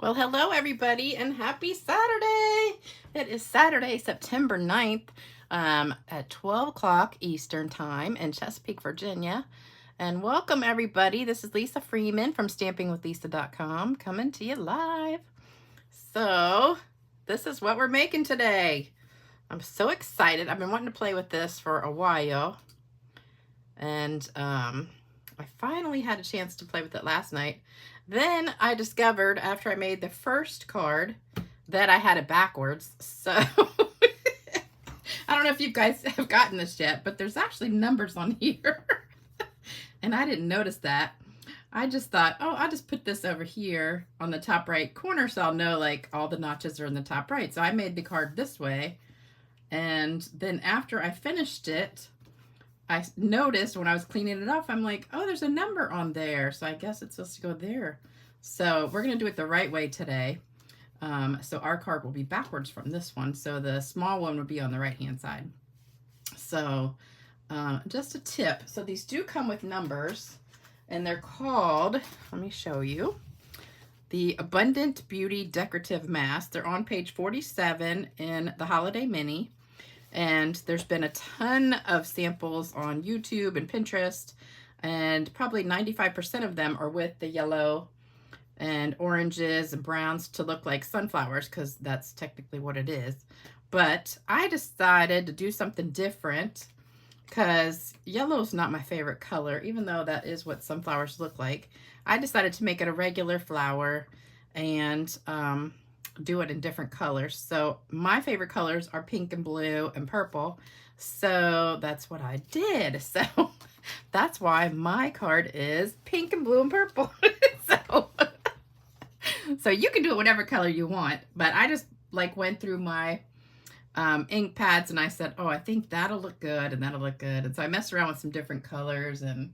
Well, hello everybody and happy Saturday. It is Saturday, September 9th at 12 o'clock Eastern Time in Chesapeake, Virginia. And welcome everybody. This is Lisa Freeman from stampingwithlisa.com coming to you live. So this is what we're making today. I'm so excited. I've been wanting to play with this for a while. And I finally had a chance to play with it last night. Then I discovered after I made the first card that I had it backwards. So I don't know if you guys have gotten this yet, but there's actually numbers on here. And I didn't notice that. I just thought, oh, I'll just put this over here on the top right corner so I'll know like all the notches are in the top right. So I made the card this way. And then after I finished it, I noticed when I was cleaning it off, I'm like, oh, there's a number on there. So I guess it's supposed to go there. So we're going to do it the right way today. So our card will be backwards from this one. So the small one would be on the right-hand side. So just a tip. So these do come with numbers and they're called, let me show you, the Abundant Beauty Decorative Masks. They're on page 47 in the Holiday Mini. And there's been a ton of samples on YouTube and Pinterest, and probably 95% of them are with the yellow and oranges and browns to look like sunflowers, because that's technically what it is. But I decided to do something different because yellow is not my favorite color, even though that is what sunflowers look like. I decided to make it a regular flower and do it in different colors. So my favorite colors are pink and blue and purple. So that's what I did. So that's why my card is pink and blue and purple. So you can do it whatever color you want, but I just like went through my ink pads and I said, oh, I think that'll look good and that'll look good. And so I messed around with some different colors and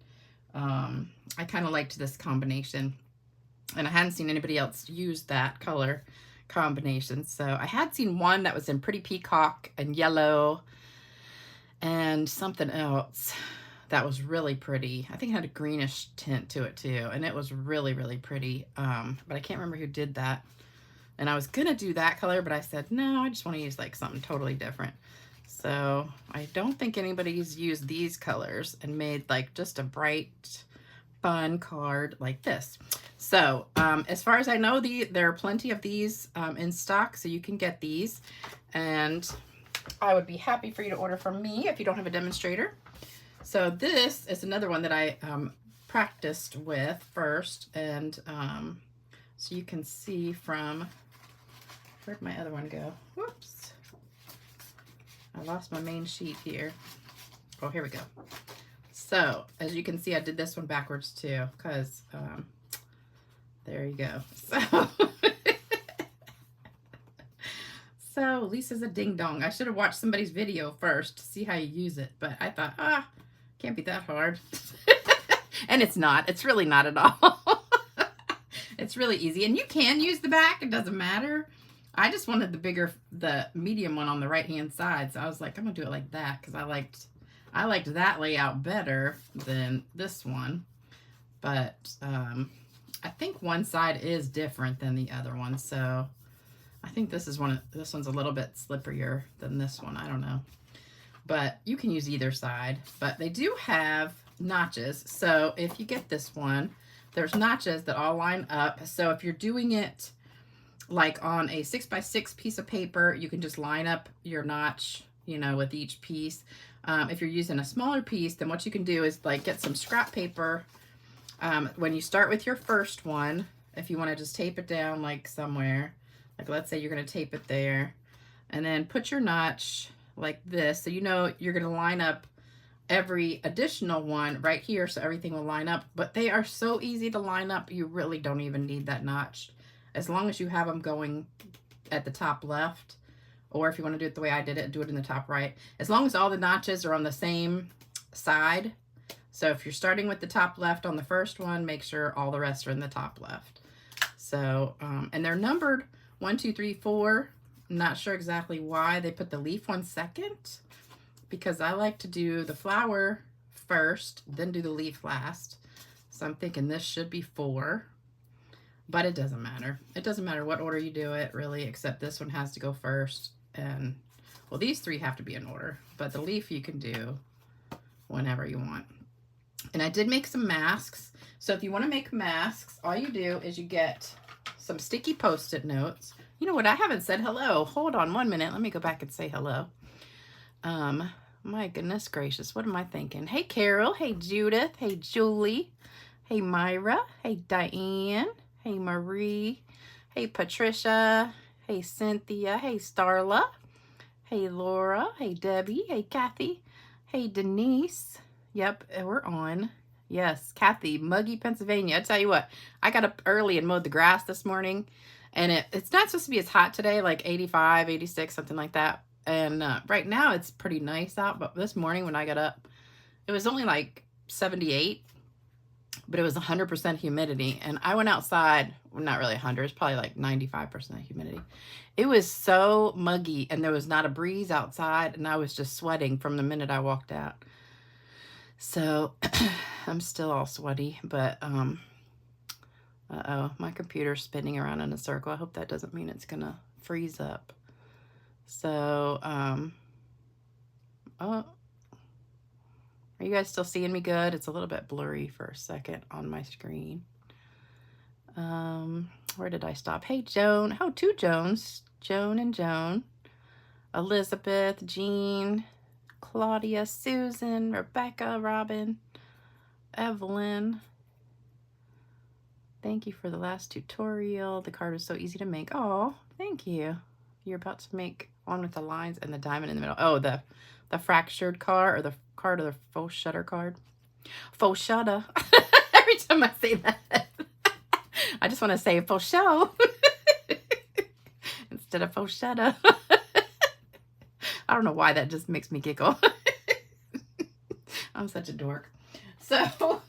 I kind of liked this combination. And I hadn't seen anybody else use that color combination. So I had seen one that was in pretty peacock and yellow and something else that was really pretty. I think it had a greenish tint to it too, and it was really, really pretty. But I can't remember who did that. And I was gonna do that color, but I said, no, I just want to use like something totally different. So I don't think anybody's used these colors and made like just a bright, fun card like this. So as far as I know, there are plenty of these in stock, so you can get these. And I would be happy for you to order from me if you don't have a demonstrator. So this is another one that I practiced with first. And so you can see from, where'd my other one go? Whoops. I lost my main sheet here. Oh, here we go. So as you can see, I did this one backwards too, because there you go. So Lisa's a ding dong. I should have watched somebody's video first to see how you use it, but I thought, can't be that hard. And it's not. It's really not at all. It's really easy, and you can use the back. It doesn't matter. I just wanted the medium one on the right-hand side, so I was like, I'm gonna do it like that because I liked that layout better than this one. But I think one side is different than the other one, so I think this one's a little bit slipperier than this one. I don't know, but you can use either side. But they do have notches, so if you get this one, there's notches that all line up. So if you're doing it like on a 6x6 piece of paper, you can just line up your notch, you know, with each piece. If you're using a smaller piece, then what you can do is like get some scrap paper. When you start with your first one, if you want to just tape it down like somewhere, like let's say you're going to tape it there, and then put your notch like this, so you know you're going to line up every additional one right here, so everything will line up. But they are so easy to line up, you really don't even need that notch, as long as you have them going at the top left. Or if you want to do it the way I did it, do it in the top right. As long as all the notches are on the same side. So if you're starting with the top left on the first one, make sure all the rest are in the top left. So, and they're numbered 1, 2, 3, 4. I'm not sure exactly why they put the leaf one second, because I like to do the flower first, then do the leaf last. So I'm thinking this should be 4. but it doesn't matter. It doesn't matter what order you do it, really, except this one has to go first. And, well, these three have to be in order, but the leaf you can do whenever you want. And I did make some masks. So if you want to make masks, all you do is you get some sticky Post-it notes. You know what? I haven't said hello. Hold on 1 minute. Let me go back and say hello. My goodness gracious. What am I thinking? Hey, Carol. Hey, Judith. Hey, Julie. Hey, Myra. Hey, Diane. Hey, Marie. Hey, Patricia. Hey, Cynthia. Hey, Starla. Hey, Laura. Hey, Debbie. Hey, Kathy. Hey, Denise. Yep, we're on. Yes, Kathy, Muggy, Pennsylvania. I tell you what, I got up early and mowed the grass this morning, and it's not supposed to be as hot today, like 85, 86, something like that. And right now it's pretty nice out, but this morning when I got up, it was only like 78, but it was 100% humidity. And I went outside, well, not really 100, it's probably like 95% humidity. It was so muggy, and there was not a breeze outside, and I was just sweating from the minute I walked out. So I'm still all sweaty, but uh-oh, my computer's spinning around in a circle. I hope that doesn't mean it's gonna freeze up. So oh, are you guys still seeing me good? It's a little bit blurry for a second on my screen. Where did I stop? Hey, Joan. Oh, two Joans. Joan and Joan. Elizabeth, Jean, Claudia, Susan, Rebecca, Robin, Evelyn. Thank you for the last tutorial. The card was so easy to make. Oh, thank you. You're about to make one with the lines and the diamond in the middle. Oh, the fractured card, or the card of the faux shutter card. Faux shutter. Every time I say that, I just want to say faux show instead of faux shutter. I don't know why that just makes me giggle. I'm such a dork. So,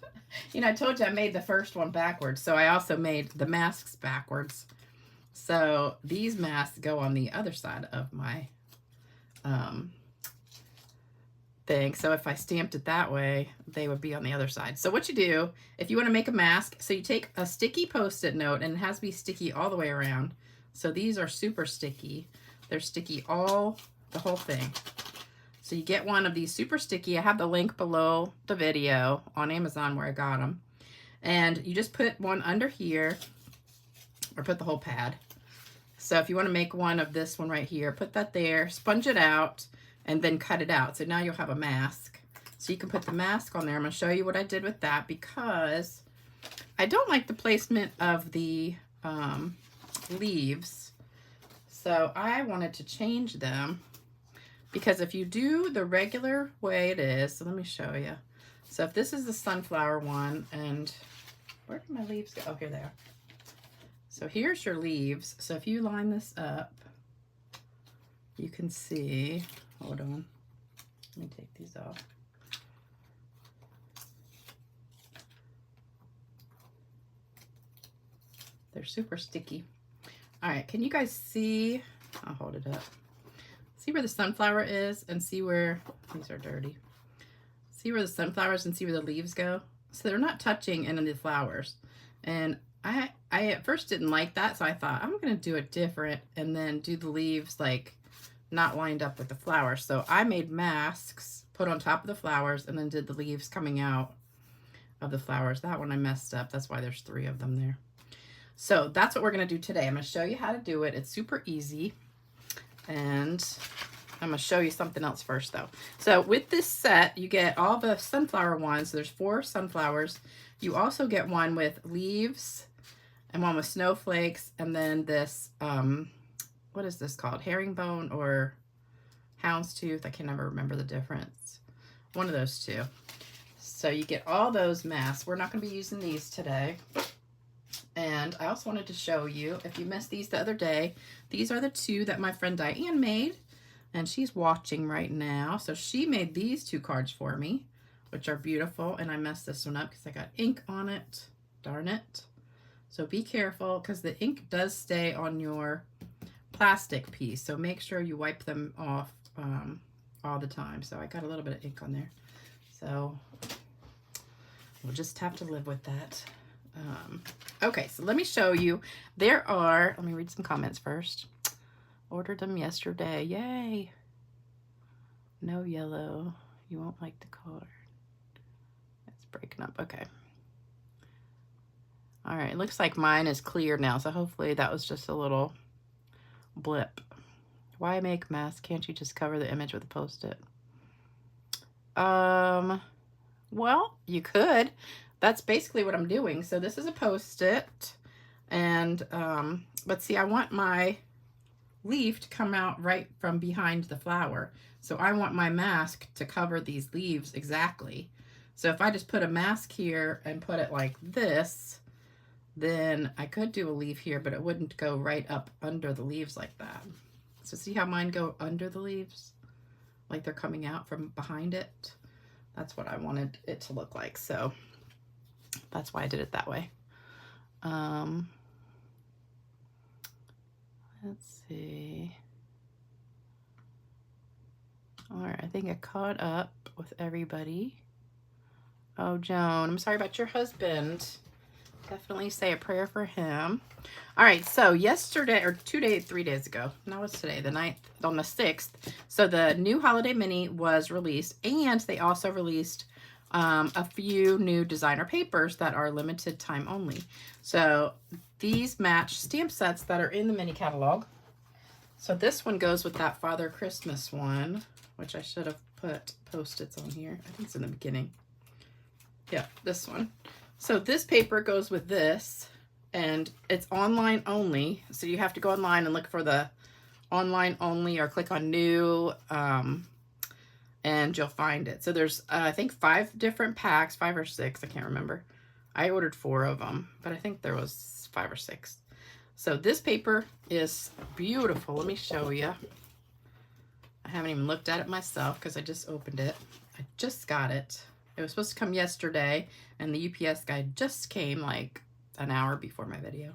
you know, I told you I made the first one backwards. So I also made the masks backwards. So these masks go on the other side of my thing. So if I stamped it that way, they would be on the other side. So what you do, if you want to make a mask, so you take a sticky Post-it note, and it has to be sticky all the way around. So these are super sticky. They're sticky the whole thing. So you get one of these super sticky. I have the link below the video on Amazon where I got them. And you just put one under here, or put the whole pad. So if you want to make one of this one right here, put that there, sponge it out, and then cut it out. So now you'll have a mask. So you can put the mask on there. I'm going to show you what I did with that, because I don't like the placement of the leaves. So I wanted to change them. Because if you do the regular way it is, so let me show you. So if this is the sunflower one, and where did my leaves go? Oh, here they are. So here's your leaves. So if you line this up, you can see, hold on, let me take these off. They're super sticky. All right, can you guys see? I'll hold it up. See where the sunflower is, and see where, these are dirty. See where the sunflowers and see where the leaves go? So they're not touching any of the flowers. And I at first didn't like that, so I thought I'm gonna do it different and then do the leaves like not lined up with the flowers. So I made masks, put on top of the flowers, and then did the leaves coming out of the flowers. That one I messed up. That's why there's 3 of them there. So that's what we're gonna do today. I'm gonna show you how to do it. It's super easy. And I'm going to show you something else first, though. So with this set, you get all the sunflower ones. So there's 4 sunflowers. You also get one with leaves and one with snowflakes. And then this, what is this called? Herringbone or houndstooth? I can never remember the difference. One of those 2. So you get all those masks. We're not going to be using these today. And I also wanted to show you, if you missed these the other day, these are the 2 that my friend Diane made, and she's watching right now. So she made these 2 cards for me, which are beautiful, and I messed this one up because I got ink on it. Darn it. So be careful, because the ink does stay on your plastic piece, so make sure you wipe them off all the time. So I got a little bit of ink on there. So we'll just have to live with that. Okay, so let me show you. There are, let me read some comments first. Ordered them yesterday. Yay. No yellow. You won't like the card. It's breaking up. Okay. All right, it looks like mine is clear now, so hopefully that was just a little blip. Why make masks? Can't you just cover the image with a Post-it? Well, you could. That's basically what I'm doing. So this is a Post-it, and but see, I want my leaf to come out right from behind the flower. So I want my mask to cover these leaves exactly. So if I just put a mask here and put it like this, then I could do a leaf here, but it wouldn't go right up under the leaves like that. So see how mine go under the leaves? Like they're coming out from behind it. That's what I wanted it to look like. So that's why I did it that way. Let's see. All right, I think I caught up with everybody. Oh, Joan, I'm sorry about your husband. Definitely say a prayer for him. All right, so yesterday, or 3 days ago, no, it's today, the 9th, on the 6th. So the new Holiday Mini was released, and they also released a few new designer papers that are limited time only. So these match stamp sets that are in the mini catalog. So this one goes with that Father Christmas one, which I should have put Post-its on here. I think it's in the beginning. Yeah, this one. So this paper goes with this, and it's online only. So you have to go online and look for the online only or click on new, and you'll find it. So there's, I think 5 different packs, 5 or 6, I can't remember. I ordered 4 of them, but I think there was 5 or 6. So this paper is beautiful. Let me show you. I haven't even looked at it myself because I just opened it. I just got it. It was supposed to come yesterday, and the UPS guy just came like an hour before my video.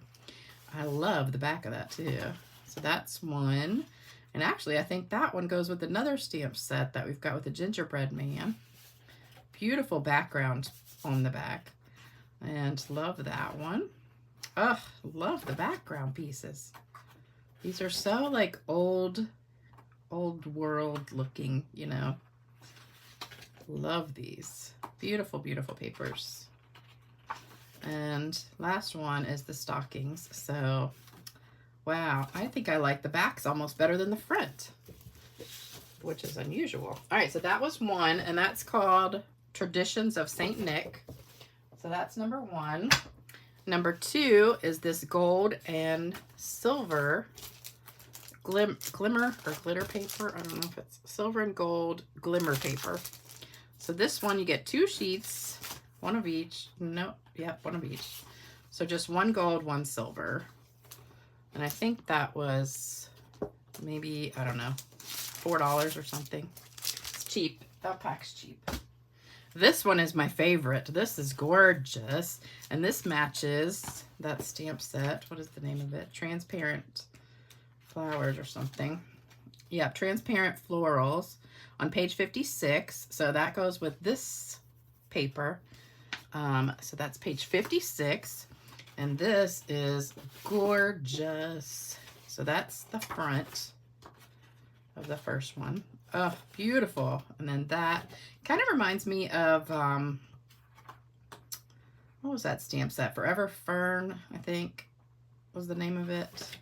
I love the back of that too. So that's one. And actually, I think that one goes with another stamp set that we've got with the gingerbread man. Beautiful background on the back. And love that one. Ugh, love the background pieces. These are so like old world looking, you know. Love these. Beautiful, beautiful papers. And last one is the stockings. So, wow, I think I like the backs almost better than the front, which is unusual. All right, so that was one, and that's called Traditions of St. Nick. So that's number 1. Number 2 is this gold and silver glimmer or glitter paper. I don't know if it's silver and gold glimmer paper. So this one, you get 2 sheets, 1 of each. No, yeah, 1 of each. So just 1 gold, 1 silver. And I think that was maybe, I don't know, $4 or something. It's cheap. That pack's cheap. This one is my favorite. This is gorgeous. And this matches that stamp set. What is the name of it? Transparent Flowers or something. Yeah, Transparent Florals on page 56. So that goes with this paper. So that's page 56. And this is gorgeous. So that's the front of the first one. Oh, beautiful. And then that kind of reminds me of, what was that stamp set? Forever Fern, I think was the name of it.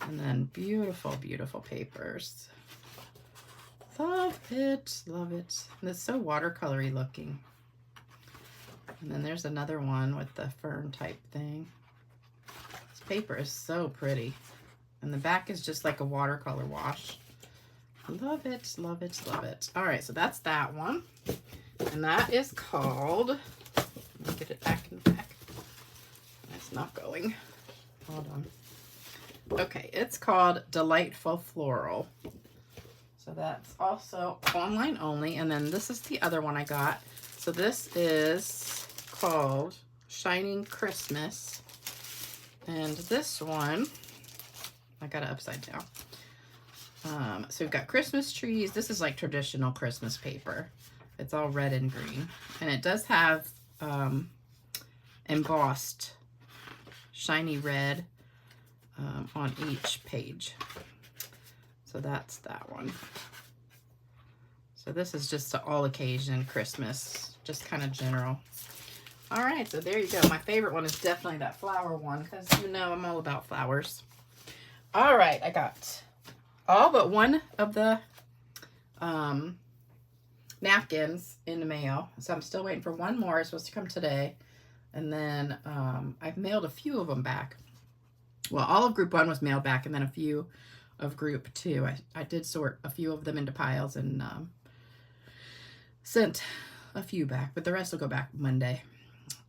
And then beautiful, beautiful papers. Love it, love it. And it's so watercolory looking. And then there's another one with the fern type thing. This paper is so pretty. And the back is just like a watercolor wash. Love it, love it, love it. All right, so that's that one. And that is called, let me get it back in the back. It's not going. Hold on. Okay, it's called Delightful Floral. So that's also online only. And then this is the other one I got. So this is called Shining Christmas. And this one, I got it upside down. So we've got Christmas trees. This is like traditional Christmas paper. It's all red and green. And it does have embossed shiny red on each page. So that's that one. So this is just a all occasion Christmas, just kind of general. All right, so there you go. My favorite one is definitely that flower one, because you know I'm all about flowers. All right, I got all but one of the napkins in the mail. So I'm still waiting for one more. It's supposed to come today. And then I've mailed a few of them back. Well, all of group 1 was mailed back, and then a few of group 2. I did sort a few of them into piles and sent a few back, but the rest will go back Monday.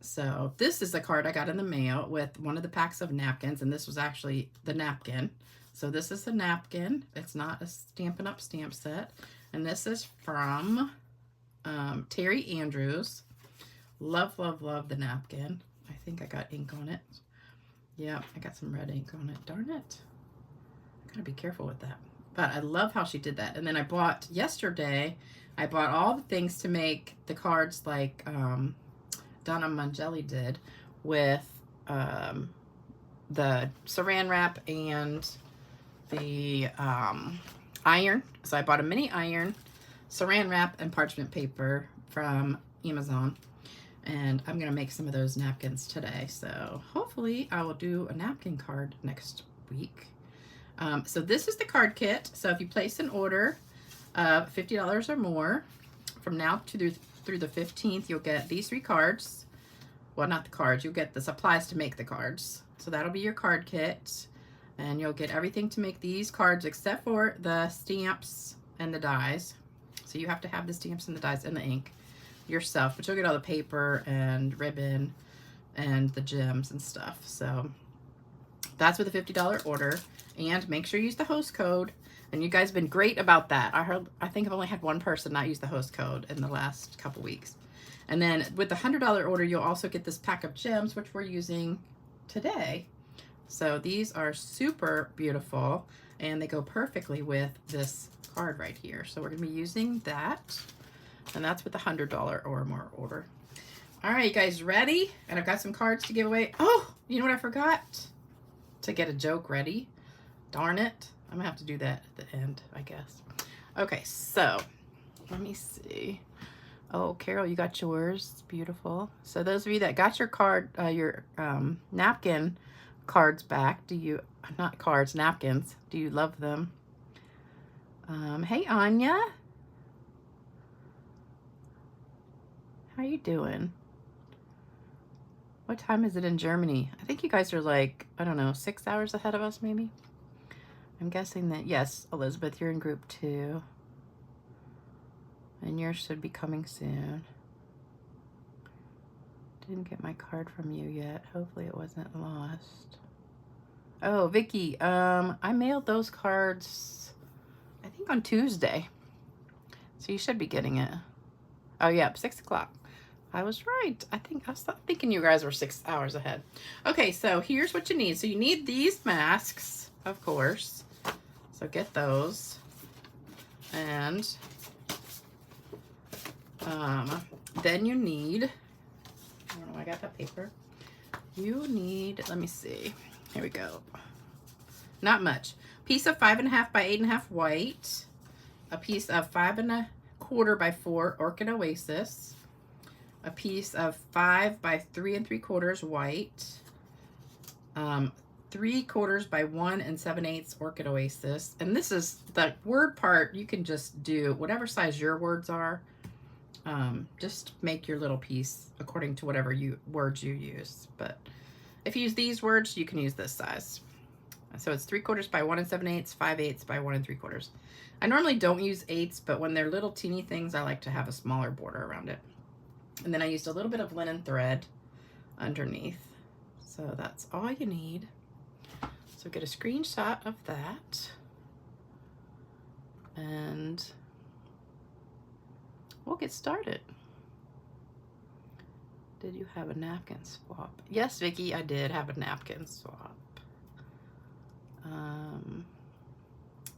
So this is the card I got in the mail with one of the packs of napkins, and this was actually the napkin. So this is the napkin. It's not a Stampin' Up! Stamp set. And this is from Terry Andrews. Love, love, love the napkin. I think I got ink on it. Yeah, I got some red ink on it. Darn it. I gotta be careful with that. But I love how she did that. And then I bought, yesterday, I bought all the things to make the cards like Donna Mangelli did with the saran wrap and the iron. So I bought a mini iron, saran wrap, and parchment paper from Amazon. And I'm going to make some of those napkins today. So hopefully I will do a napkin card next week. So this is the card kit. So if you place an order of $50 or more from now to through the 15th, you'll get these 3 cards. Well, not the cards. You'll get the supplies to make the cards. So that'll be your card kit. And you'll get everything to make these cards except for the stamps and the dies. So you have to have the stamps and the dies and the ink yourself. But you'll get all the paper and ribbon and the gems and stuff. So that's with a $50 order. And make sure you use the host code. And you guys have been great about that. I think I've only had one person not use the host code in the last couple weeks. And then with the $100 order, you'll also get this pack of gems, which we're using today. So these are super beautiful, and they go perfectly with this card right here. So we're going to be using that, and that's with the $100 or more order. All right, you guys ready? And I've got some cards to give away. Oh, you know what I forgot? To get a joke ready. Darn it. I'm going to have to do that at the end, I guess. Okay, so let me see. Oh, Carol, you got yours. Beautiful. So those of you that got your card, your napkin cards back, do you, not cards, napkins, do you love them? Hey, Anya. How you doing? What time is it in Germany? I think you guys are like, I don't know, 6 hours ahead of us, maybe? I'm guessing that, yes, Elizabeth, you're in group 2. And yours should be coming soon. Didn't get my card from you yet. Hopefully it wasn't lost. Oh, Vicky, I mailed those cards, I think on Tuesday. So you should be getting it. Oh, yeah, 6 o'clock. I was right. I was thinking you guys were 6 hours ahead. Okay, so here's what you need. So you need these masks, of course. So get those. And then you need, I don't know, I got that paper. You need, let me see. Here we go. Not much. Piece of 5.5 by 8.5 white. A piece of 5.25 by 4 Orchid Oasis. A piece of 5 by 3 3/4 white. 3/4 by 1 7/8 Orchid Oasis. And this is the word part. You can just do whatever size your words are. Just make your little piece according to whatever words you use. But if you use these words, you can use this size. So it's 3/4 by 1 7/8, 5/8 by 1 3/4. I normally don't use 8s, but when they're little teeny things, I like to have a smaller border around it. And then I used a little bit of linen thread underneath. So that's all you need. So get a screenshot of that. And we'll get started. Did you have a napkin swap? Yes, Vicki, I did have a napkin swap.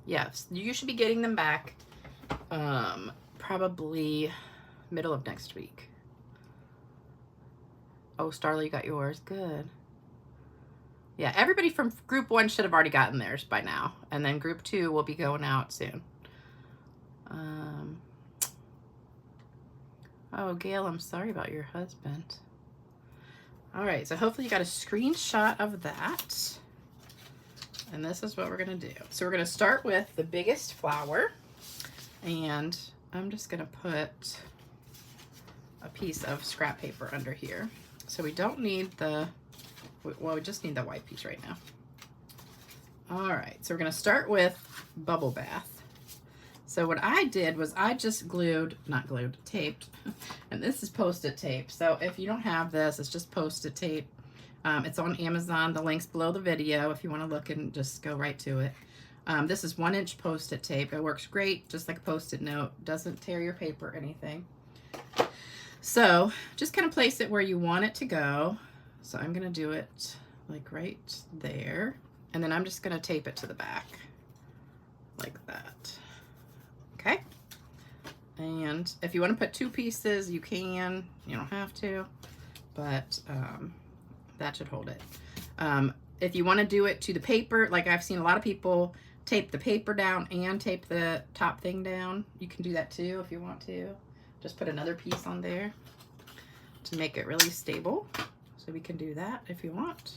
Yes, you should be getting them back probably middle of next week. Oh, Starla, you got yours. Good. Yeah, everybody from group 1 should have already gotten theirs by now. And then group 2 will be going out soon. Oh, Gail, I'm sorry about your husband. All right, so hopefully you got a screenshot of that. And this is what we're gonna do. So we're gonna start with the biggest flower. And I'm just gonna put a piece of scrap paper under here. So we don't need the, well, we just need the white piece right now. All right, so we're gonna start with bubble bath. So what I did was I just taped, and this is Post-it tape. So if you don't have this, it's just Post-it tape. It's on Amazon. The link's below the video if you want to look and just go right to it. This is 1-inch Post-it tape. It works great, just like a Post-it note. Doesn't tear your paper or anything. So just kind of place it where you want it to go. So I'm going to do it like right there. And then I'm just going to tape it to the back like that. Okay. And if you want to put 2 pieces, you can. You don't have to, but that should hold it. If you want to do it to the paper, like I've seen a lot of people tape the paper down and tape the top thing down. You can do that too if you want to. Just put another piece on there to make it really stable. So we can do that if you want.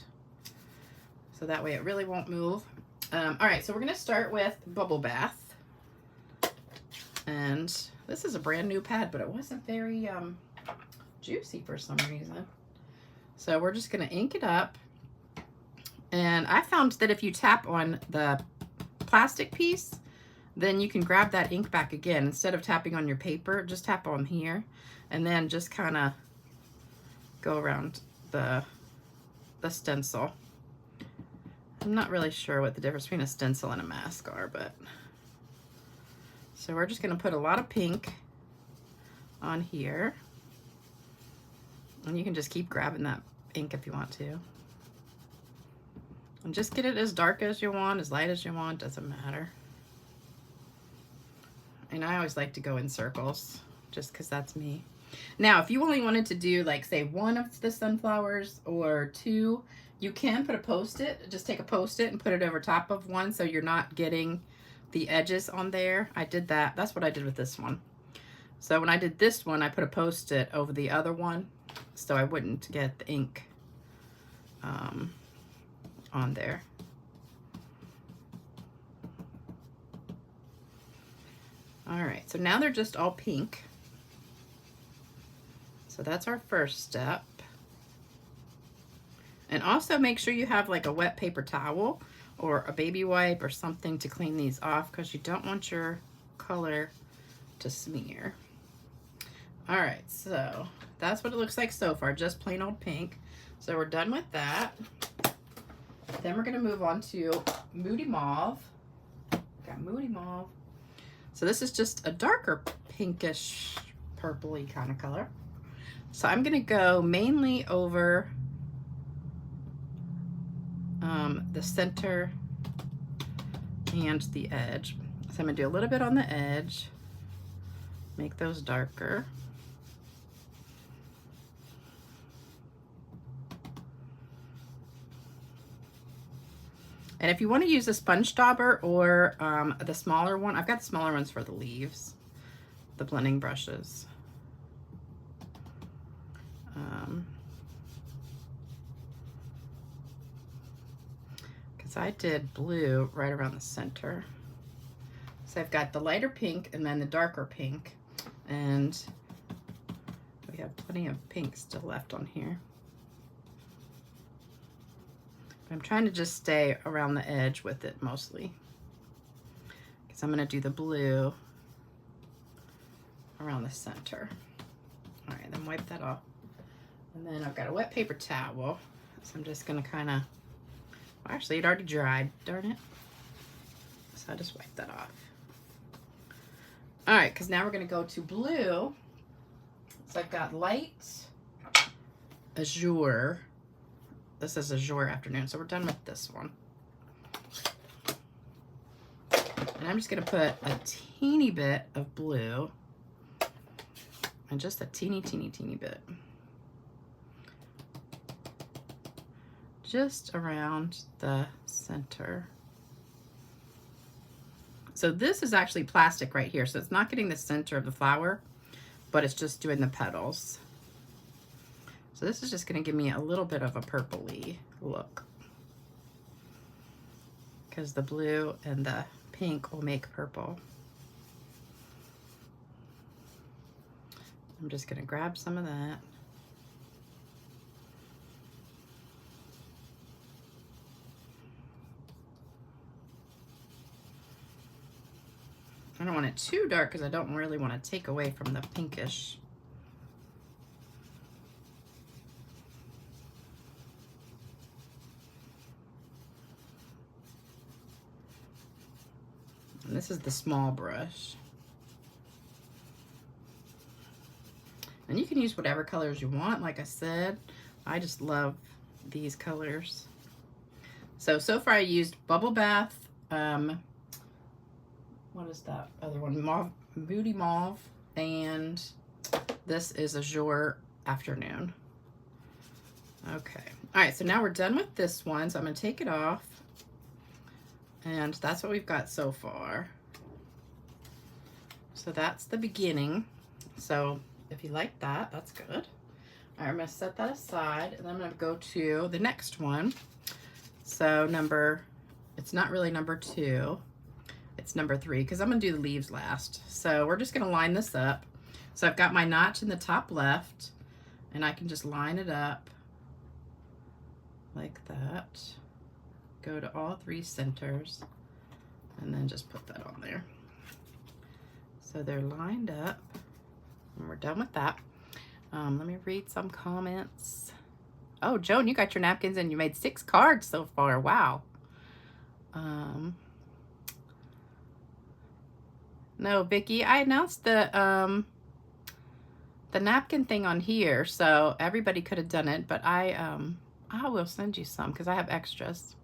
So that way it really won't move. All right, so we're going to start with bubble bath. And this is a brand new pad, but it wasn't very juicy for some reason. So we're just going to ink it up. And I found that if you tap on the plastic piece, then you can grab that ink back again. Instead of tapping on your paper, just tap on here and then just kind of go around the stencil. I'm not really sure what the difference between a stencil and a mask are, but so we're just going to put a lot of pink on here. And you can just keep grabbing that ink if you want to. And just get it as dark as you want, as light as you want, doesn't matter. And I always like to go in circles, just because that's me. Now, if you only wanted to do, like, say, 1 of the sunflowers or 2, you can put a Post-it. Just take a Post-it and put it over top of one so you're not getting the edges on there. I did that. That's what I did with this one. So when I did this one, I put a Post-it over the other one so I wouldn't get the ink on there. All right, so now they're just all pink. So that's our first step. And also make sure you have like a wet paper towel or a baby wipe or something to clean these off, because you don't want your color to smear. All right, so that's what it looks like so far, just plain old pink. So we're done with that. Then we're gonna move on to Moody Mauve. Got Moody Mauve. So this is just a darker pinkish, purpley kind of color. So I'm gonna go mainly over the center and the edge. So I'm gonna do a little bit on the edge, make those darker. And if you want to use a sponge dauber or the smaller one, I've got the smaller ones for the leaves, the blending brushes. Because I did blue right around the center. So I've got the lighter pink and then the darker pink. And we have plenty of pink still left on here. I'm trying to just stay around the edge with it mostly, because I'm going to do the blue around the center. All right, then wipe that off. And then I've got a wet paper towel, so I'm just going to kind of, well, actually it already dried, darn it. So I just wipe that off. All right, because now we're going to go to blue. So I've got light azure. This is Azure Afternoon, so we're done with this one. And I'm just gonna put a teeny bit of blue and just a teeny bit just around the center. So this is actually plastic right here, so it's not getting the center of the flower, but it's just doing the petals. So this is just going to give me a little bit of a purpley look, because the blue and the pink will make purple. I'm just going to grab some of that. I don't want it too dark because I don't really want to take away from the pinkish. And this is the small brush. And you can use whatever colors you want. Like I said, I just love these colors. So far I used Bubble Bath, what is that other one? Mauve, Moody Mauve, and this is Azure Afternoon. Okay. All right, so now we're done with this one, so I'm going to take it off. And that's what we've got so far. So that's the beginning. So if you like that, that's good. All right, I'm going to set that aside, and then I'm going to go to the next one. So it's not really number 2. It's number 3, because I'm going to do the leaves last. So we're just going to line this up. So I've got my notch in the top left, and I can just line it up like that. Go to all 3 centers, and then just put that on there. So they're lined up, and we're done with that. Let me read some comments. Oh, Joan, you got your napkins, and you made 6 cards so far. Wow. No, Vicky, I announced the napkin thing on here, so everybody could have done it, but I will send you some because I have extras.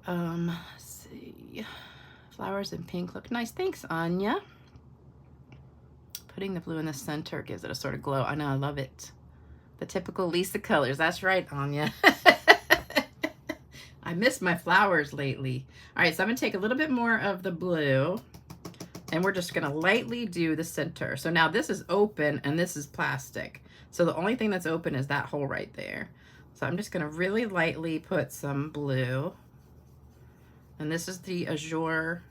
Let's see. Flowers in pink look nice. Thanks, Anya. Putting the blue in the center gives it a sort of glow. I know, I love it. The typical Lisa colors. That's right, Anya. I miss my flowers lately. All right, so I'm gonna take a little bit more of the blue, and we're just gonna lightly do the center. So now this is open and this is plastic. So the only thing that's open is that hole right there. So I'm just gonna really lightly put some blue. And this is the Azure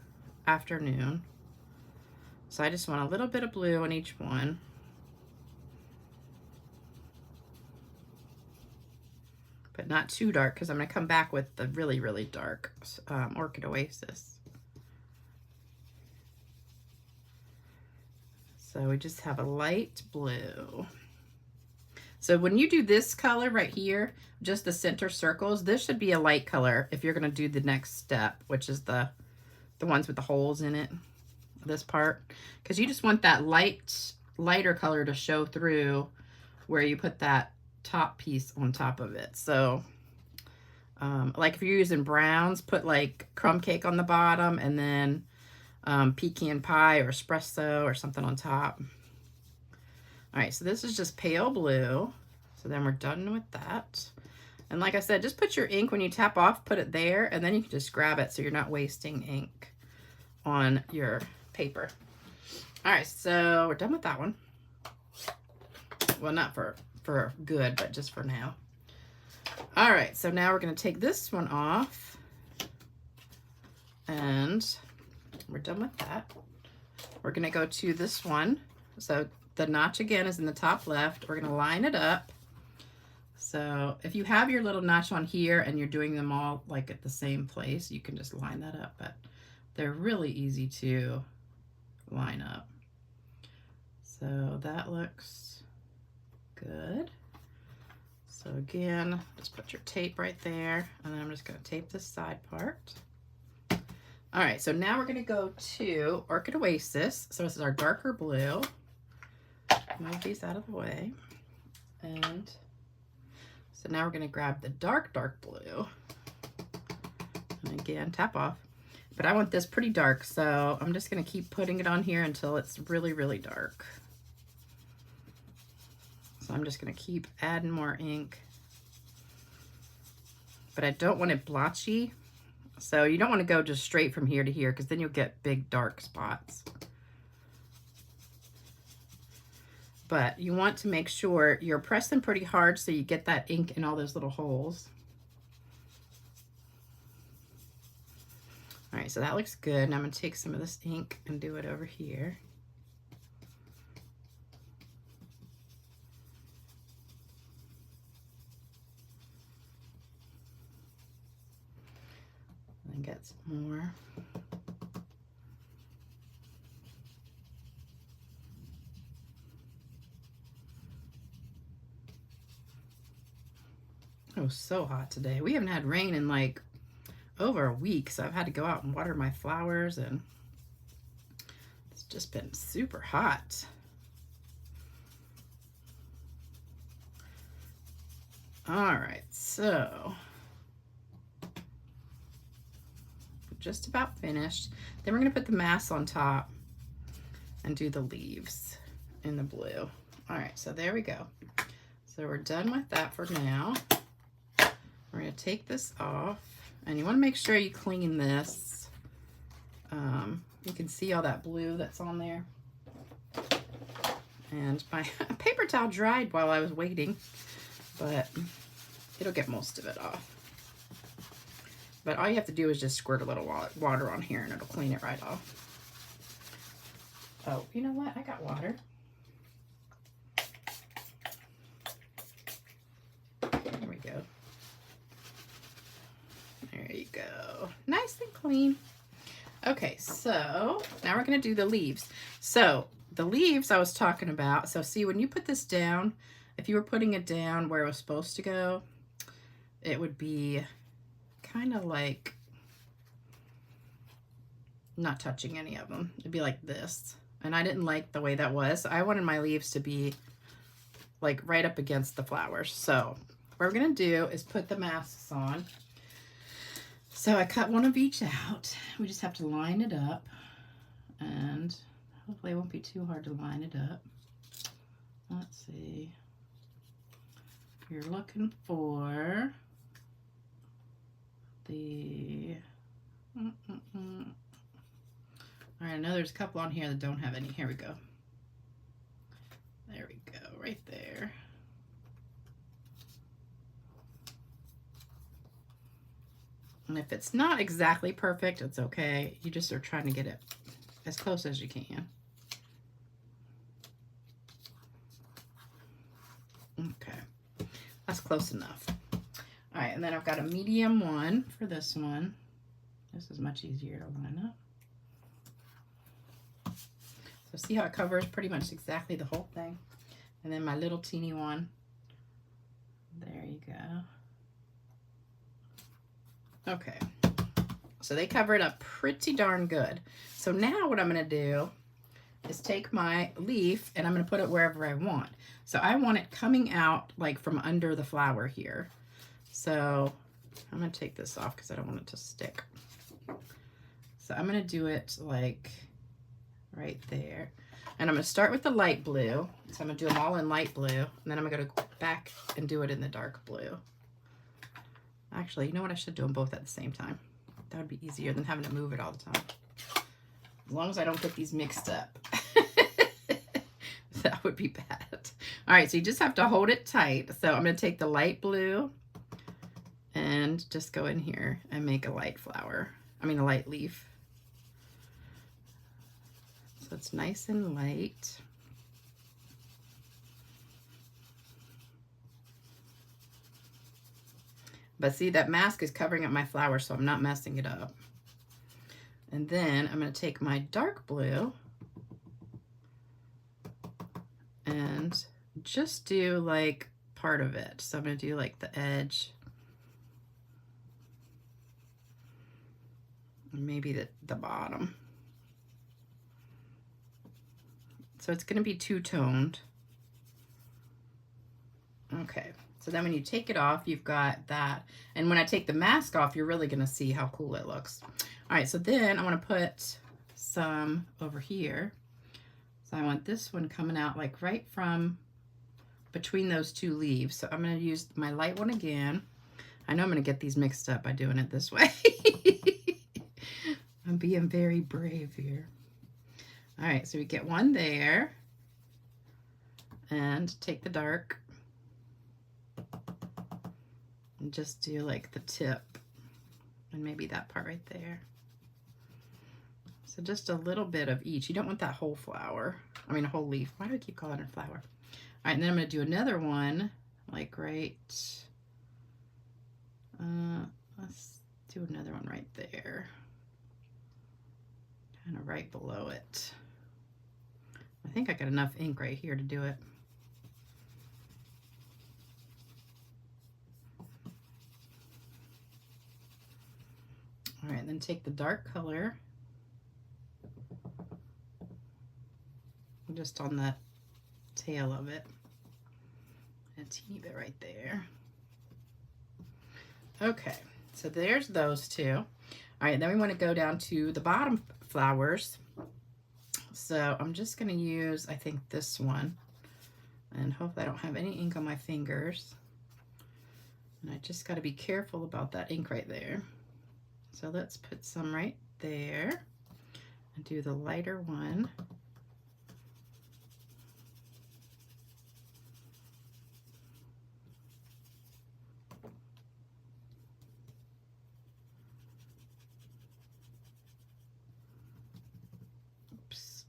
Afternoon. So I just want a little bit of blue on each one. But not too dark, because I'm going to come back with the really, really dark Orchid Oasis. So we just have a light blue. So when you do this color right here, just the center circles, this should be a light color if you're going to do the next step, which is the ones with the holes in it, this part. Because you just want that lighter color to show through where you put that top piece on top of it. So like if you're using browns, put like crumb cake on the bottom, and then pecan pie or espresso or something on top. All right, so this is just pale blue. So then we're done with that. And like I said, just put your ink when you tap off, put it there, and then you can just grab it so you're not wasting ink on your paper. All right, so we're done with that one. Well, not for good, but just for now. All right, so now we're going to take this one off, and we're done with that. We're going to go to this one. So the notch again is in the top left. We're going to line it up. So if you have your little notch on here and you're doing them all like at the same place, you can just line that up, but they're really easy to line up. So that looks good. So again, just put your tape right there, and then I'm just going to tape this side part. All right, so now we're going to go to Orchid Oasis. So this is our darker blue. Move these out of the way. And so now we're going to grab the dark blue. And again, tap off. But I want this pretty dark, so I'm just going to keep putting it on here until it's really, really dark. So I'm just going to keep adding more ink. but I don't want it blotchy. So you don't want to go just straight from here to here, because then you'll get big dark spots. But you want to make sure you're pressing pretty hard so you get that ink in all those little holes. All right, so that looks good. Now I'm going to take some of this ink and do it over here. And get some more. It was so hot today. We haven't had rain in like over a week, so I've had to go out and water my flowers, and it's just been super hot. All right, so just about finished. Then we're going to put the mask on top and do the leaves in the blue. All right, so there we go. So we're done with that for now. We're going to take this off, and you want to make sure you clean this. You can see all that blue that's on there. And my paper towel dried while I was waiting, but it'll get most of it off. But all you have to do is just squirt a little water on here, and it'll clean it right off. Oh, you know what? I got water. There we go. There you go. Nice and clean. Okay, so now we're going to do the leaves. So the leaves I was talking about. So see, when you put this down, if you were putting it down where it was supposed to go, it would be kind of like not touching any of them. It'd be like this. And I didn't like the way that was. I wanted my leaves to be like right up against the flowers. So what we're going to do is put the masks on. So I cut one of each out. We just have to line it up, and hopefully it won't be too hard to line it up. Let's see. You're looking for the... All right, I know there's a couple on here that don't have any. Here we go. There we go, right there. And if it's not exactly perfect, it's okay. You just are trying to get it as close as you can. Okay, that's close enough. All right, and then I've got a medium one for this one. This is much easier to line up. So see how it covers pretty much exactly the whole thing? And then my little teeny one. There you go. Okay, so they cover it up pretty darn good. So now what I'm going to do is take my leaf and I'm going to put it wherever I want. So I want it coming out like from under the flower here. So I'm going to take this off because I don't want it to stick. So I'm going to do it like right there. And I'm going to start with the light blue. So I'm going to do them all in light blue. And then I'm going to go back and do it in the dark blue. Actually, you know what? I should do them both at the same time. That would be easier than having to move it all the time. As long as I don't get these mixed up. That would be bad. All right, so you just have to hold it tight. So I'm going to take the light blue and just go in here and make a light flower. I mean, a light leaf. So it's nice and light. But see, that mask is covering up my flower, so I'm not messing it up. And then I'm going to take my dark blue and just do like part of it. So I'm going to do like the edge. And maybe the bottom. So it's going to be two-toned. Okay. So then when you take it off, you've got that. And when I take the mask off, you're really going to see how cool it looks. All right, so then I want to put some over here. So I want this one coming out like right from between those two leaves. So I'm going to use my light one again. I know I'm going to get these mixed up by doing it this way. I'm being very brave here. All right, so we get one there. And take the dark. And just do like the tip. And maybe that part right there. So just a little bit of each. You don't want that whole flower. I mean, a whole leaf. Why do I keep calling it a flower? All right, and then I'm going to do another one, like right, let's do another one right there. Kind of right below it. I think I got enough ink right here to do it. All right, then take the dark color, just on the tail of it, a teeny bit right there. Okay, so there's those two. All right, then we want to go down to the bottom flowers. So I'm just going to use, I think, this one, and hopefully I don't have any ink on my fingers. And I just got to be careful about that ink right there. So let's put some right there and do the lighter one. Oops.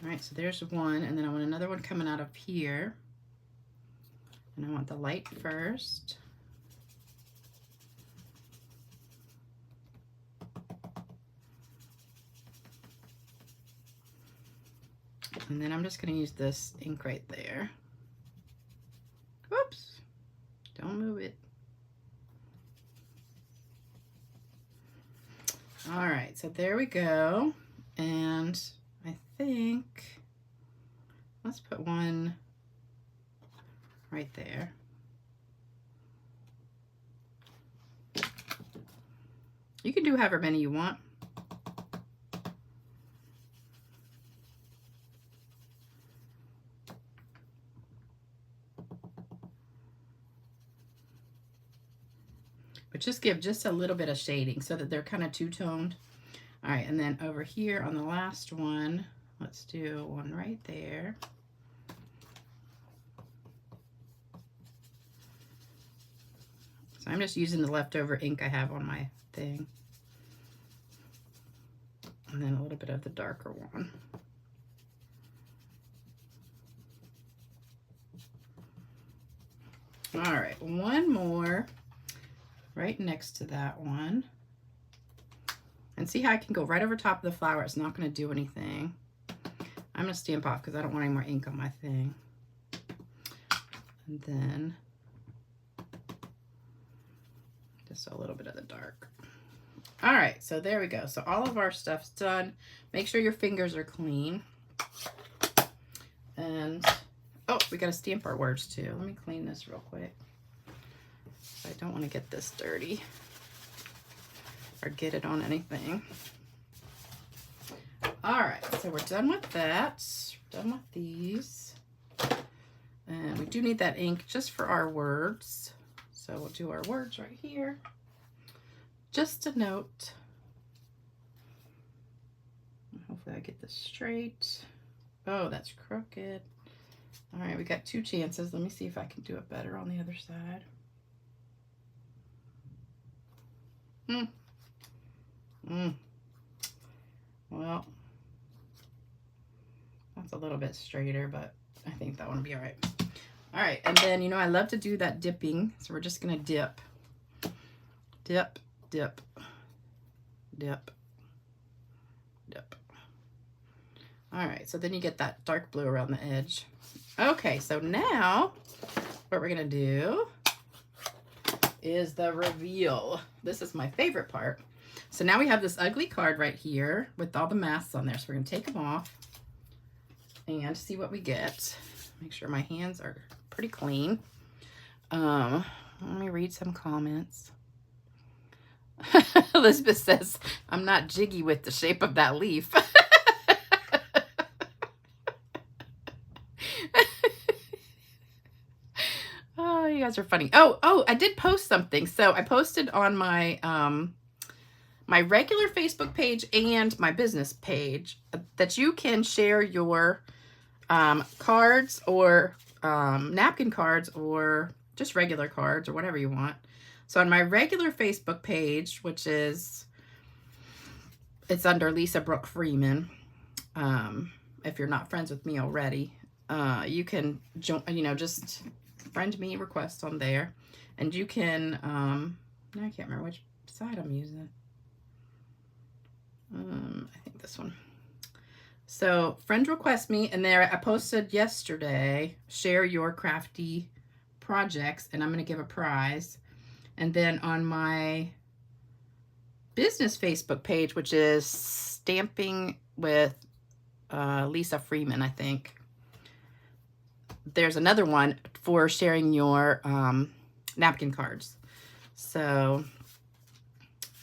All right, so there's one, and then I want another one coming out of here. And I want the light first. And then I'm just going to use this ink right there. Whoops. Don't move it. All right, so there we go. And I think, let's put one right there. You can do however many you want. But just give just a little bit of shading so that they're kind of two-toned. All right, and then over here on the last one, let's do one right there. So I'm just using the leftover ink I have on my thing. And then a little bit of the darker one. All right, one more right next to that one. And see how I can go right over top of the flower. It's not going to do anything. I'm going to stamp off because I don't want any more ink on my thing. And then just a little bit of the dark. All right, so there we go. So all of our stuff's done. Make sure your fingers are clean. And, oh, we got to stamp our words too. Let me clean this real quick. I don't want to get this dirty or get it on anything. All right, so we're done with that. Done with these. And we do need that ink just for our words. So we'll do our words right here. Just a note. Hopefully I get this straight. Oh, that's crooked. All right, we got 2 chances. Let me see if I can do it better on the other side. Well, that's a little bit straighter, but I think that one will be all right. All right, and then, you know, I love to do that dipping, so we're just going to dip. Dip, dip, dip, dip. All right, so then you get that dark blue around the edge. Okay, so now what we're going to do is the reveal. This is my favorite part. So now we have this ugly card right here with all the masks on there. So we're going to take them off and see what we get. Make sure my hands are pretty clean. Let me read some comments. Elizabeth says, I'm not jiggy with the shape of that leaf. you guys are funny. Oh, I did post something. So I posted on my my regular Facebook page and my business page that you can share your cards or napkin cards or just regular cards or whatever you want. So on my regular Facebook page, which is, it's under Lisa Brooke Freeman. If you're not friends with me already, you can join, just friend me, request on there, and you can, I can't remember which side I'm using. I think this one. So friend request me, and there I posted yesterday, share your crafty projects, and I'm going to give a prize. And then on my business Facebook page, which is Stamping with Lisa Freeman, I think, there's another one for sharing your napkin cards. So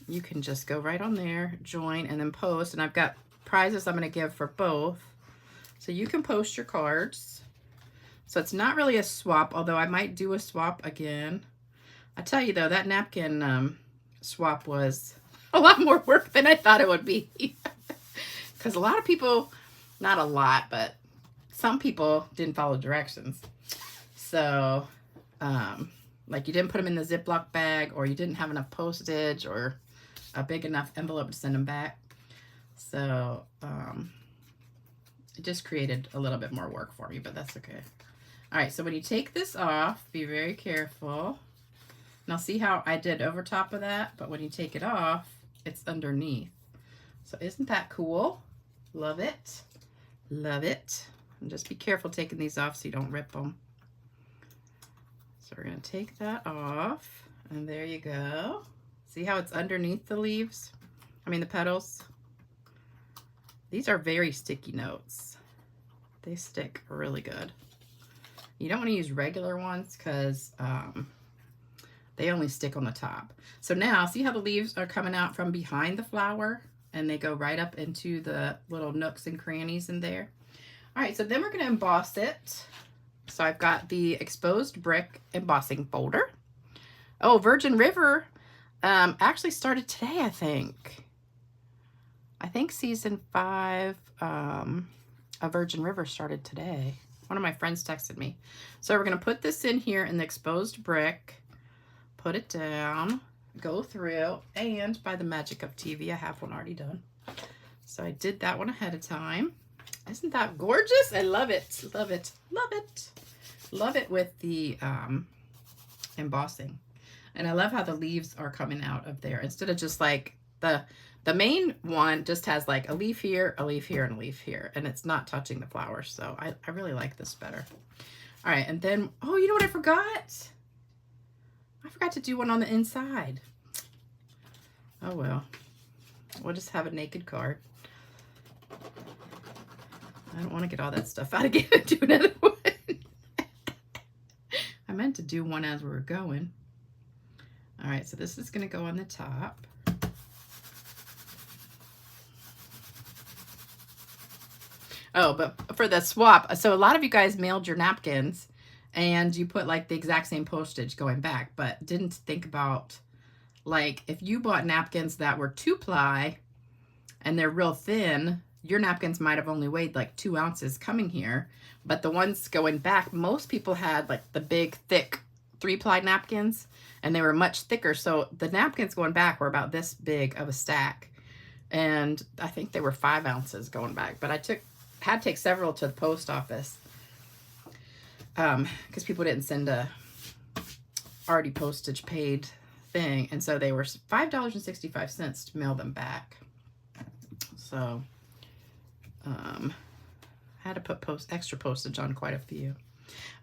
you can just go right on there, join, and then post. And I've got prizes I'm going to give for both. So you can post your cards. So it's not really a swap, although I might do a swap again. I tell you though, that napkin swap was a lot more work than I thought it would be. Because a lot of people, not a lot, but some people didn't follow directions. So, like you didn't put them in the Ziploc bag, or you didn't have enough postage or a big enough envelope to send them back. So, it just created a little bit more work for me, but that's okay. All right, so when you take this off, be very careful. Now see how I did over top of that, but when you take it off, it's underneath. So isn't that cool? Love it. Love it. And just be careful taking these off so you don't rip them. So we're going to take that off, and there you go. See how it's underneath the leaves? I mean the petals. These are very sticky notes. They stick really good. You don't want to use regular ones because they only stick on the top. So now, see how the leaves are coming out from behind the flower, and they go right up into the little nooks and crannies in there. All right, so then we're going to emboss it. So I've got the Exposed Brick Embossing Folder. Oh, Virgin River actually started today, I think. I think season 5 of Virgin River started today. One of my friends texted me. So we're going to put this in here in the exposed brick, put it down, go through, and by the magic of TV, I have one already done. So I did that one ahead of time. Isn't that gorgeous? I love it. Love it. Love it. Love it with the embossing. And I love how the leaves are coming out of there. Instead of just like the main one just has like a leaf here, and a leaf here, and it's not touching the flowers. So I really like this better. All right, and then, oh, you know what I forgot? I forgot to do one on the inside. Oh, well. We'll just have a naked card. I don't want to get all that stuff out again and do another one. I meant to do one as we were going. All right, so this is going to go on the top. Oh, but for the swap, so a lot of you guys mailed your napkins and you put like the exact same postage going back, but didn't think about, like, if you bought napkins that were 2-ply and they're real thin, your napkins might have only weighed like 2 ounces coming here, but the ones going back, most people had like the big, thick 3-ply napkins, and they were much thicker. So the napkins going back were about this big of a stack, and I think they were 5 ounces going back, but I had to take several to the post office because people didn't send a already postage paid thing, and so they were $5.65 to mail them back. So had to put extra postage on quite a few.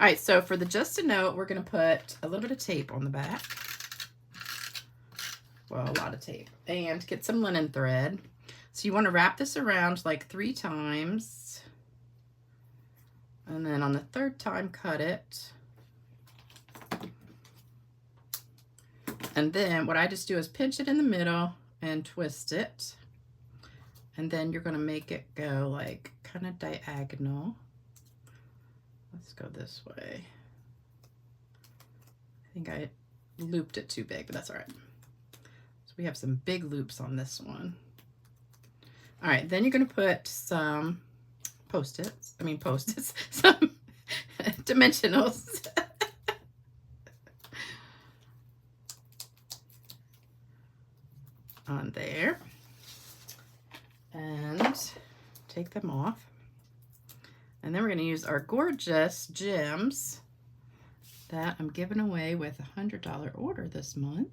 All right, so for the just a note, we're going to put a little bit of tape on the back. Well, a lot of tape. And get some linen thread. So you want to wrap this around like 3 times. And then on the 3rd time, cut it. And then what I just do is pinch it in the middle and twist it. And then you're going to make it go like kind of diagonal. Let's go this way. think I looped it too big, but that's all right. So we have some big loops on this one. All right, then you're going to put some post-its, some dimensionals. On there. And take them off. And then we're going to use our gorgeous gems that I'm giving away with a $100 order this month.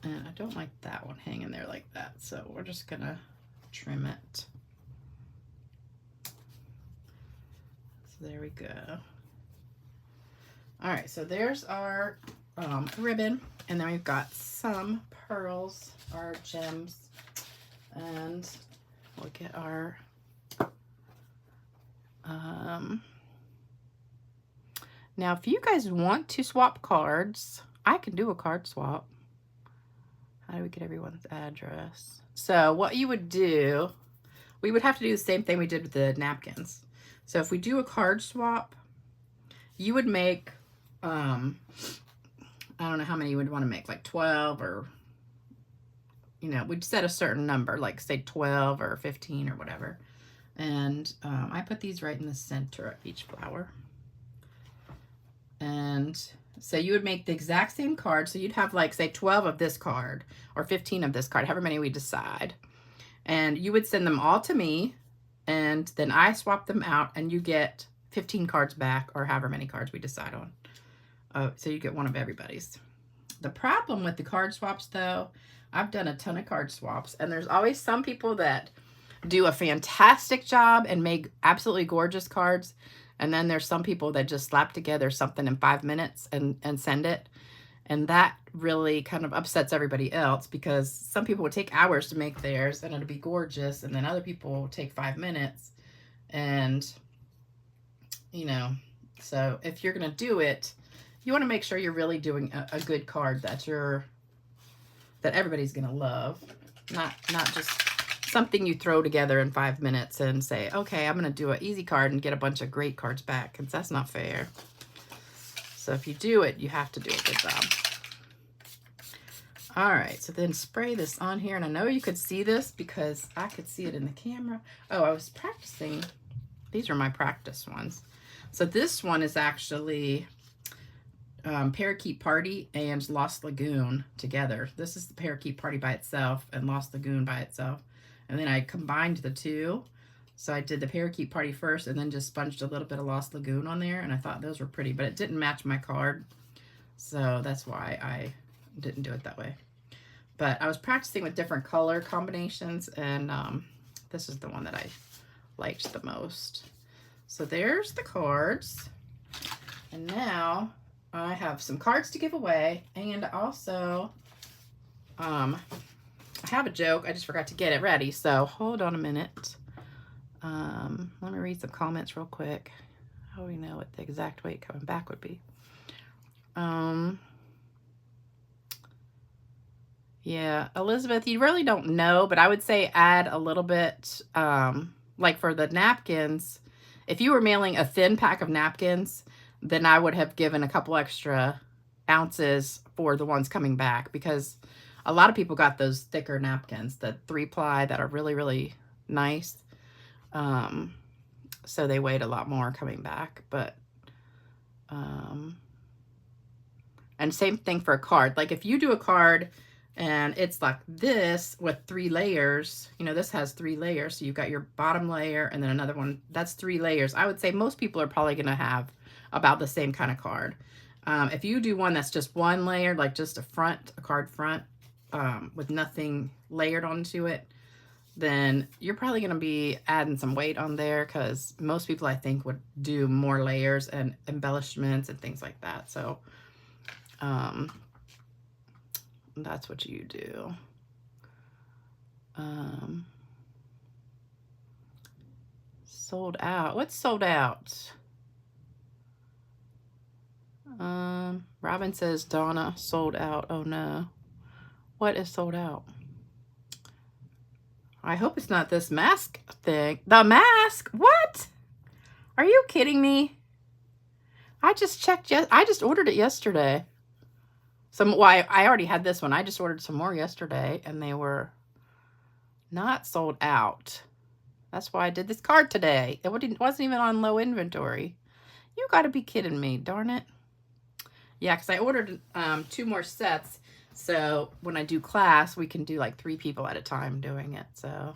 And I don't like that one hanging there like that, so we're just going to trim it. So there we go. All right, so there's our ribbon, and then we've got some pearls, our gems, and we'll get our now if you guys want to swap cards, I can do a card swap. How do we get everyone's address? So what you would do, we would have to do the same thing we did with the napkins. So if we do a card swap, you would make I don't know how many you would want to make, like 12, or, you know, we'd set a certain number, like say 12 or 15 or whatever. And I put these right in the center of each flower. And so you would make the exact same card. So you'd have like, say 12 of this card or 15 of this card, however many we decide. And you would send them all to me, and then I swap them out, and you get 15 cards back, or however many cards we decide on. So you get one of everybody's. The problem with the card swaps, though, I've done a ton of card swaps, and there's always some people that do a fantastic job and make absolutely gorgeous cards, and then there's some people that just slap together something in 5 minutes and send it, and that really kind of upsets everybody else, because some people would take hours to make theirs and it'll be gorgeous, and then other people will take 5 minutes, and you know, so if you're gonna do it, you want to make sure you're really doing a good card that everybody's gonna love, not just something you throw together in 5 minutes and say, okay, I'm gonna do an easy card and get a bunch of great cards back, because that's not fair. So if you do it, you have to do a good job. All right, so then spray this on here, and I know you could see this because I could see it in the camera. Oh, I was practicing. These are my practice ones. So this one is actually Parakeet Party and Lost Lagoon together. This is the Parakeet Party by itself and Lost Lagoon by itself. And then I combined the two. So I did the Parakeet Party first and then just sponged a little bit of Lost Lagoon on there. And I thought those were pretty, but it didn't match my card. So that's why I didn't do it that way. But I was practicing with different color combinations, and this is the one that I liked the most. So there's the cards. And now I have some cards to give away, and also I have a joke. I just forgot to get it ready, so hold on a minute. Let me read some comments real quick. How do we know what the exact weight coming back would be? Yeah, Elizabeth, you really don't know, but I would say add a little bit, like for the napkins, if you were mailing a thin pack of napkins, then I would have given a couple extra ounces for the ones coming back, because a lot of people got those thicker napkins, the 3-ply that are really, really nice. So they weighed a lot more coming back, but, and same thing for a card. Like if you do a card and it's like this with 3 layers, you know, this has 3 layers. So you've got your bottom layer and then another one, that's 3 layers. I would say most people are probably going to have about the same kind of card. If you do one that's just 1 layer, like just a card front, with nothing layered onto it, then you're probably going to be adding some weight on there, because most people, I think, would do more layers and embellishments and things like that. So that's what you do. Sold out. What's sold out? Robin says, Donna, sold out. Oh no. What is sold out? I hope it's not this mask thing. The mask? What? Are you kidding me? I just checked. I just ordered it yesterday. I already had this one. I just ordered some more yesterday, and they were not sold out. That's why I did this card today. It wasn't even on low inventory. You got to be kidding me, darn it. Yeah, because I ordered 2 more sets. So when I do class, we can do like 3 people at a time doing it. So,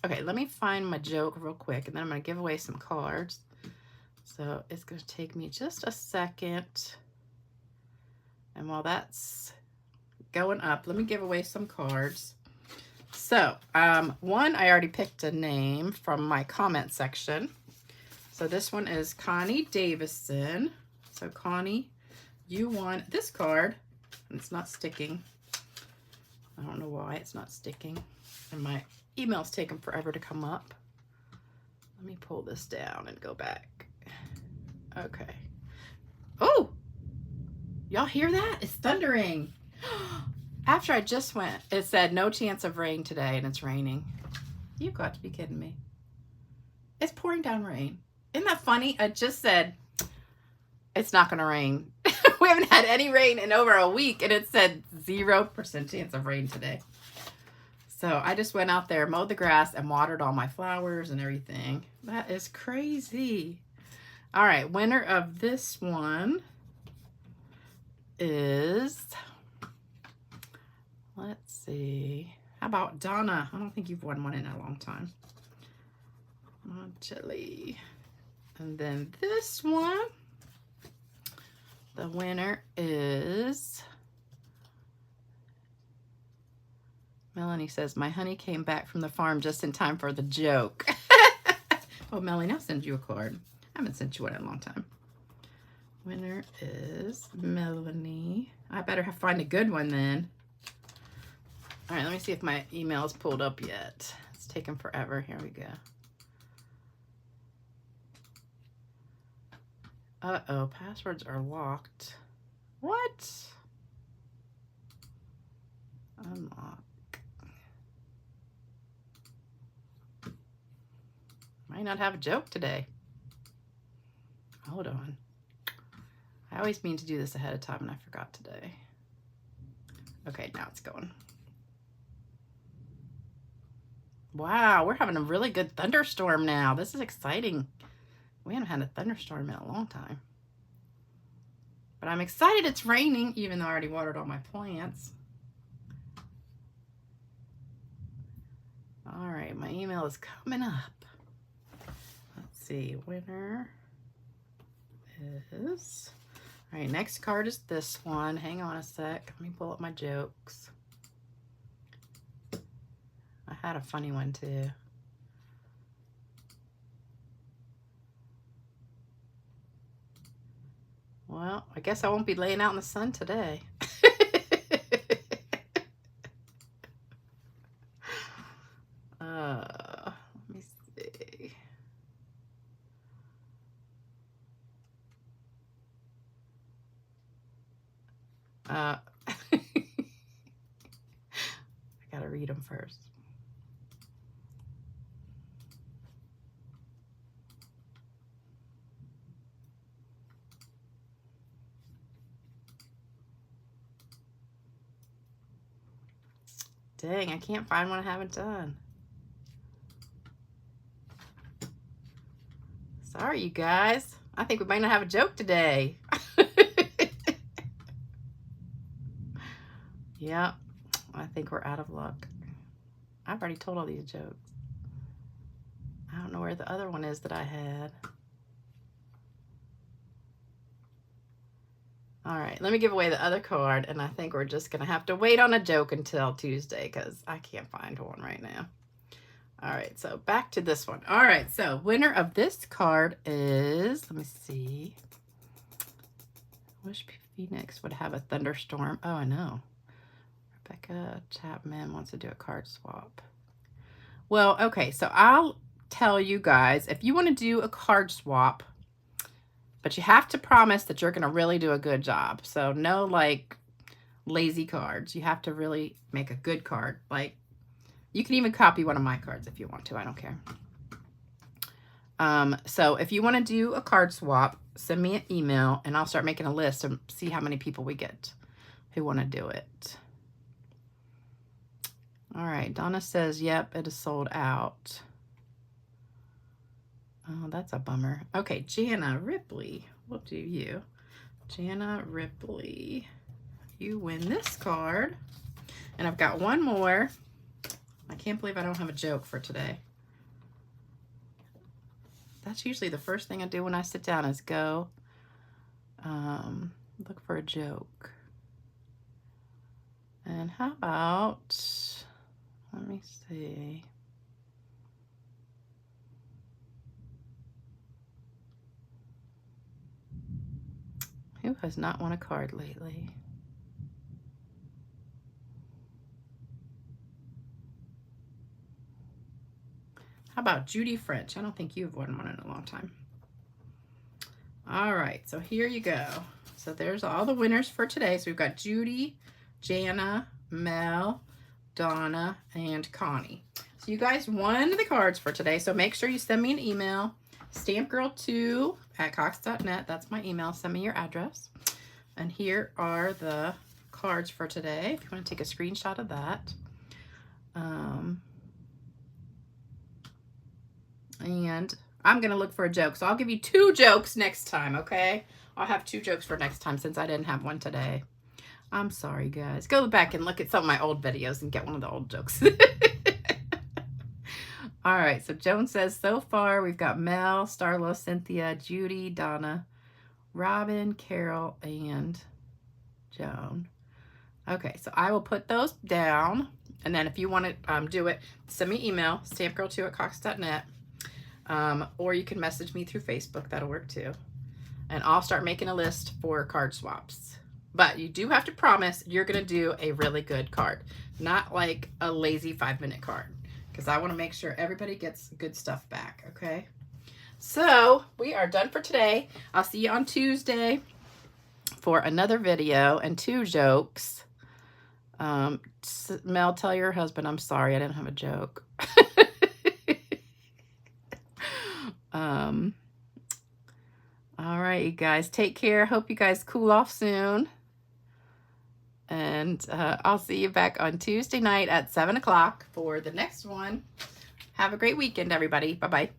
okay, let me find my joke real quick, and then I'm going to give away some cards. So it's going to take me just a second. And while that's going up, let me give away some cards. So, one, I already picked a name from my comment section. So this one is Connie Davison. So Connie, you won this card, and it's not sticking. I don't know why it's not sticking. And my email's taking forever to come up. Let me pull this down and go back. Okay. Oh! Y'all hear that? It's thundering. After I just went, it said no chance of rain today, and it's raining. You've got to be kidding me. It's pouring down rain. Isn't that funny? I just said it's not going to rain. We haven't had any rain in over a week, and it said 0% chance of rain today. So I just went out there, mowed the grass, and watered all my flowers and everything. That is crazy. All right, winner of this one is, let's see, how about Donna? I don't think you've won one in a long time. Chili. And then this one, the winner is, Melanie says, my honey came back from the farm just in time for the joke. Oh, Melanie, I'll send you a card. I haven't sent you one in a long time. Winner is Melanie. I better find a good one then. All right, let me see if my email is pulled up yet. It's taking forever. Here we go. Uh-oh, passwords are locked. What? Unlock. Might not have a joke today. Hold on. I always mean to do this ahead of time, and I forgot today. Okay, now it's going. Wow, we're having a really good thunderstorm now. This is exciting. We haven't had a thunderstorm in a long time. But I'm excited it's raining, even though I already watered all my plants. All right, my email is coming up. Let's see, winner is... All right, next card is this one. Hang on a sec. Let me pull up my jokes. I had a funny one too. Well, I guess I won't be laying out in the sun today. Let me see. I gotta read them first. Dang, I can't find one I haven't done. Sorry, you guys. I think we might not have a joke today. Yep, I think we're out of luck. I've already told all these jokes. I don't know where the other one is that I had. All right, let me give away the other card, and I think we're just going to have to wait on a joke until Tuesday because I can't find one right now. All right, so back to this one. All right, so winner of this card is, let me see. I wish Phoenix would have a thunderstorm. Oh, I know. Rebecca Chapman wants to do a card swap. Well, okay, so I'll tell you guys, if you want to do a card swap, but you have to promise that you're going to really do a good job. So no, like, lazy cards. You have to really make a good card. Like, you can even copy one of my cards if you want to. I don't care. So if you want to do a card swap, send me an email and I'll start making a list and see how many people we get who want to do it. All right, Donna says, yep, it is sold out. Oh, that's a bummer. Okay, Jana Ripley, we'll do you. Jana Ripley, you win this card. And I've got one more. I can't believe I don't have a joke for today. That's usually the first thing I do when I sit down is go look for a joke. And how about, let me see. Who has not won a card lately? How about Judy French? I don't think you've won one in a long time. All right, so here you go. So there's all the winners for today. So we've got Judy, Jana, Mel, Donna, and Connie. So you guys won the cards for today. So make sure you send me an email, stampgirl2@cox.net. That's my email. Send me your address. And here are the cards for today. If you want to take a screenshot of that. And I'm going to look for a joke. So I'll give you 2 jokes next time, okay? I'll have 2 jokes for next time since I didn't have one today. I'm sorry, guys. Go back and look at some of my old videos and get one of the old jokes. All right, so Joan says, so far we've got Mel, Starla, Cynthia, Judy, Donna, Robin, Carol, and Joan. Okay, so I will put those down. And then if you want to do it, send me email, stampgirl2@cox.net. Or you can message me through Facebook. That'll work too. And I'll start making a list for card swaps. But you do have to promise you're going to do a really good card. Not like a lazy 5-minute card. Because I want to make sure everybody gets good stuff back. Okay? So we are done for today. I'll see you on Tuesday for another video and 2 jokes. Mel, tell your husband I'm sorry I didn't have a joke. All right, you guys, take care. Hope you guys cool off soon. And I'll see you back on Tuesday night at 7 o'clock for the next one. Have a great weekend, everybody. Bye-bye.